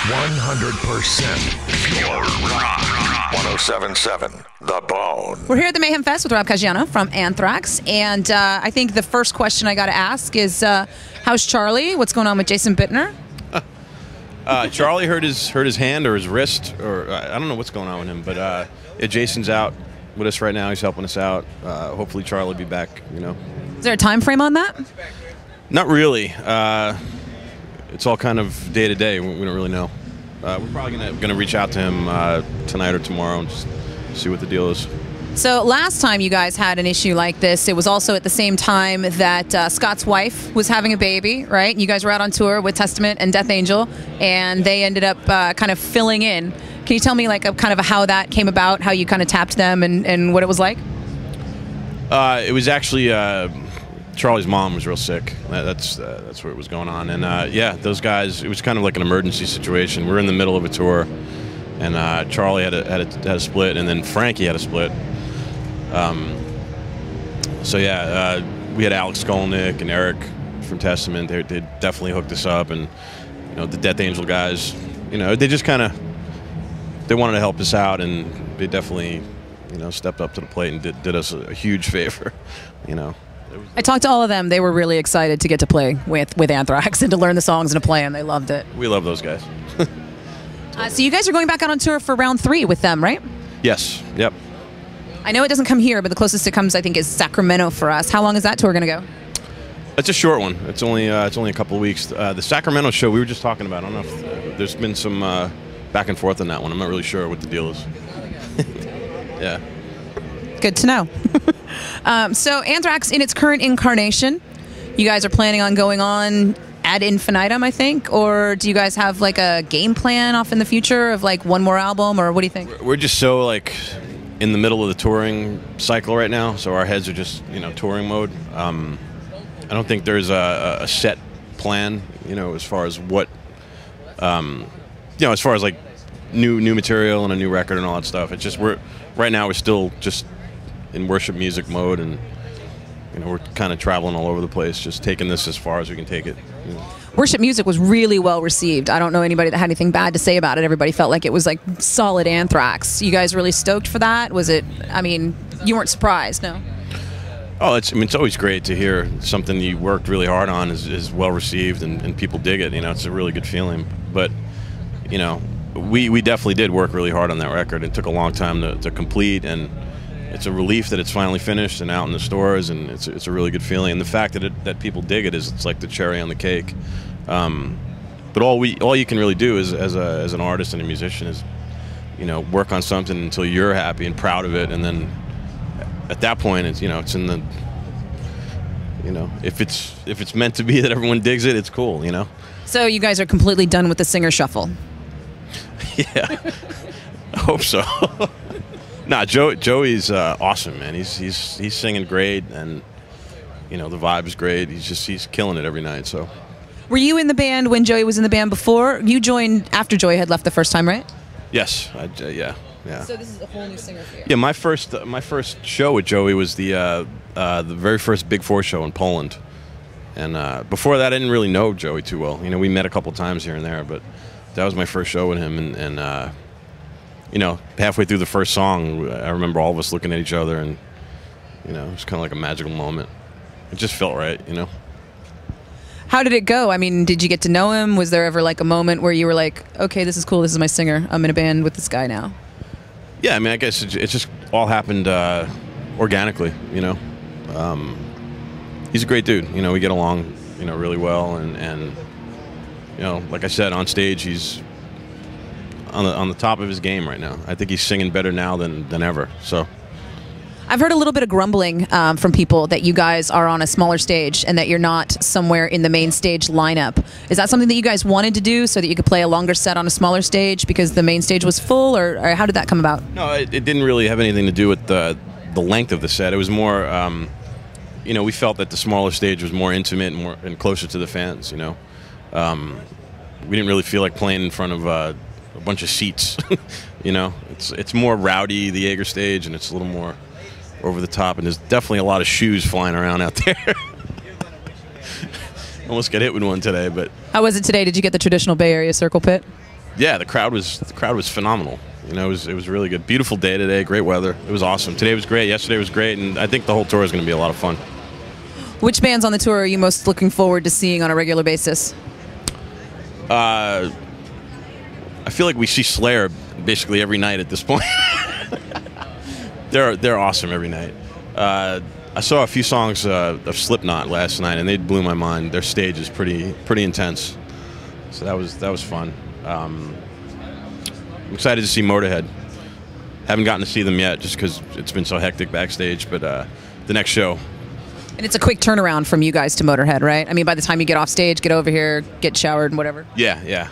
100% pure rock. 107.7 The Bone. We're here at the Mayhem Fest with Rob Caggiano from Anthrax, and I think the first question I got to ask is, how's Charlie? What's going on with Jason Bittner? Charlie hurt his hand or his wrist, or I don't know what's going on with him, but yeah, Jason's out with us right now. He's helping us out. Hopefully Charlie will be back, you know. Is there a time frame on that? Not really. It's all kind of day to day. We don't really know. We're probably gonna reach out to him tonight or tomorrow and just see what the deal is. So last time you guys had an issue like this, it was also at the same time that Scott's wife was having a baby, right? You guys were out on tour with Testament and Death Angel, and they ended up kind of filling in. Can you tell me like kind of how that came about, how you kind of tapped them and what it was like? It was actually Charlie's mom was real sick. That's where it was going on. And yeah, those guys, it was kind of like an emergency situation. We're in the middle of a tour, and Charlie had a split, and then Frankie had a split. So yeah, we had Alex Skolnick and Eric from Testament. They definitely hooked us up, and you know, the Death Angel guys, you know, they just kind of they wanted to help us out, and they definitely, you know, stepped up to the plate and did us a huge favor, you know. I talked to all of them. They were really excited to get to play with Anthrax and to learn the songs and to play them. They loved it. We love those guys. So you guys are going back out on tour for round 3 with them, right? Yes. Yep. I know it doesn't come here, but the closest it comes, I think, is Sacramento for us. How long is that tour going to go? It's a short one. It's only a couple of weeks. The Sacramento show we were just talking about. I don't know if there's been some back and forth on that one. I'm not really sure what the deal is. Yeah. Good to know. So Anthrax, in its current incarnation, you guys are planning on going on ad infinitum, I think? Or do you guys have like a game plan off in the future of like one more album, or what do you think? We're just so like in the middle of the touring cycle right now, so our heads are just, you know, touring mode. I don't think there's a set plan, you know, as far as what, you know, as far as like new material and a new record and all that stuff. It's just right now we're still just in worship music mode, and you know, we're kind of traveling all over the place, just taking this as far as we can take it. You know. Worship music was really well received. I don't know anybody that had anything bad to say about it. Everybody felt like it was like solid Anthrax. You guys really stoked for that? Was it? I mean, you weren't surprised, no? Oh, it's always great to hear something you worked really hard on is well received and people dig it. You know, it's a really good feeling. But you know, we definitely did work really hard on that record. It took a long time to complete, and it's a relief that it's finally finished and out in the stores, and it's a really good feeling. And the fact that people dig it it's like the cherry on the cake. But all you can really do is as an artist and a musician is, you know, work on something until you're happy and proud of it, and then at that point it's, you know, it's in the, you know, if it's meant to be that everyone digs it, it's cool, you know. So you guys are completely done with the singer shuffle? Yeah, I hope so. Nah, Joey's awesome, man. He's singing great, and you know, the vibe is great. He's killing it every night. So, were you in the band when Joey was in the band before? You joined after Joey had left the first time, right? Yes, yeah. So this is a whole new singer for you. Yeah, my first show with Joey was the very first Big Four show in Poland, and before that I didn't really know Joey too well. You know, we met a couple times here and there, but that was my first show with him, and you know, halfway through the first song, I remember all of us looking at each other, and you know, it was kind of like a magical moment. It just felt right, you know. How did it go? I mean, did you get to know him? Was there ever like a moment where you were like, okay, this is cool, this is my singer, I'm in a band with this guy now? Yeah, I mean, I guess it just all happened organically, you know. He's a great dude, you know, we get along, you know, really well, and you know, like I said, on stage, he's on the top of his game right now. I think he's singing better now than ever. So, I've heard a little bit of grumbling from people that you guys are on a smaller stage and that you're not somewhere in the main stage lineup. Is that something that you guys wanted to do so that you could play a longer set on a smaller stage because the main stage was full, or how did that come about? No, it didn't really have anything to do with the length of the set. It was more, you know, we felt that the smaller stage was more intimate and closer to the fans. You know, we didn't really feel like playing in front of a bunch of seats. You know, it's more rowdy, the Jaeger stage, and it's a little more over the top, and there's definitely a lot of shoes flying around out there. Almost got hit with one today, but... How was it today? Did you get the traditional Bay Area circle pit? Yeah, the crowd was phenomenal. You know, it was really good. Beautiful day today, great weather. It was awesome. Today was great. Yesterday was great, and I think the whole tour is going to be a lot of fun. Which bands on the tour are you most looking forward to seeing on a regular basis? I feel like we see Slayer basically every night at this point. They're awesome every night. I saw a few songs of Slipknot last night, and they blew my mind. Their stage is pretty intense, so that was fun. I'm excited to see Motorhead. Haven't gotten to see them yet, just because it's been so hectic backstage. But the next show. And it's a quick turnaround from you guys to Motorhead, right? I mean, by the time you get off stage, get over here, get showered and whatever. Yeah.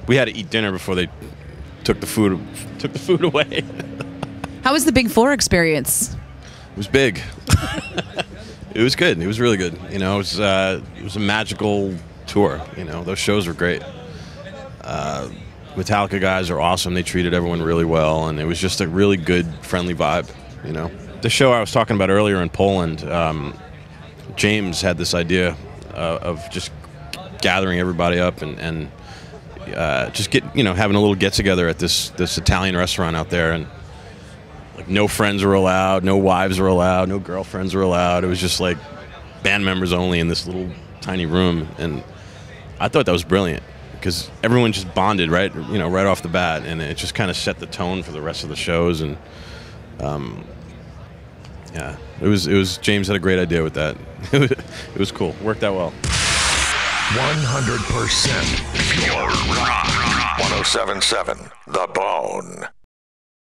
We had to eat dinner before they took the food away. How was the Big Four experience? It was big. It was good. It was really good. You know, it was a magical tour. You know, those shows were great. Metallica guys are awesome. They treated everyone really well, and it was just a really good, friendly vibe. You know, the show I was talking about earlier in Poland, James had this idea of just gathering everybody up and just having a little get together at this Italian restaurant out there, and like no friends were allowed, no wives were allowed, no girlfriends were allowed. It was just like band members only in this little tiny room, and I thought that was brilliant because everyone just bonded right off the bat, and it just kind of set the tone for the rest of the shows. And yeah, it was James had a great idea with that. It was cool. Worked out well. 100% pure rock. 107.7 The Bone.